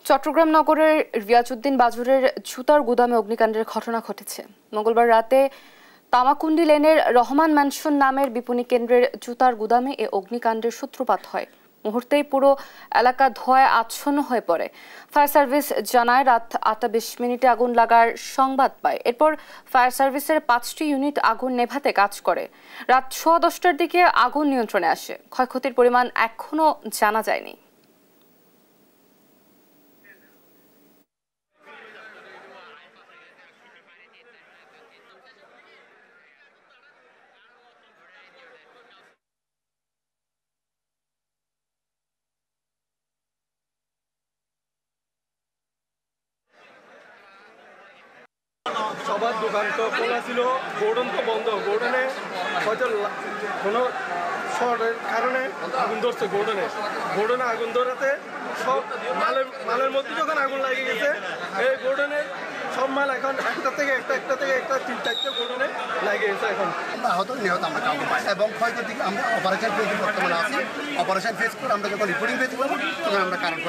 চট্টগ্রাম নগরের রিয়াজউদ্দিন বাজুরের জুতার গুদামে অগ্নিকাণ্ডের ঘটনা ঘটেছে। মঙ্গলবার রাতে তামাকুন্ডি লেনের রহমান ম্যানশন নামের বিপণী কেন্দ্রের জুতার গুদামে এ অগ্নিকাণ্ডের সূত্রপাত হয়। মুহূর্তেই পুরো এলাকা ধোঁয়ায় আচ্ছন্ন হয়ে পড়ে। ফায়ার সার্ভিস জানায় রাত 8:20 আগুন লাগার সংবাদ পায়। এরপর ফায়ার সার্ভিসের 5টি ইউনিট আগুন নেভাতে কাজ করে। রাত 10:15টার দিকে আগুন নিয়ন্ত্রণে আসে। ক্ষয়ক্ষতির পরিমাণ এখনো জানা যায়নি। সবার দোকান তো খোলা ছিল, গোডন তো বন্ধ। গোডনে হয়তো কোনো শর্টের কারণে আগুন ধরছে। গোডনে আগুন ধরাতে সব মালের মধ্যে যখন আগুন লাগে গেছে, এই গোডনের সব মাল এখন একটা থেকে একটা 3-4টে গোডনে লাগে গেছে। এখন আমরা হয়তো নিহত আমরা কাউকে পাই এবং ক্ষয়ক্ষতি আমরা অপারেশন ফেজ বর্তমানে আছি। অপারেশন ফেজ করে আমরা যখন রিপোর্টিং পেতে পারবো তখন আমরা কারণ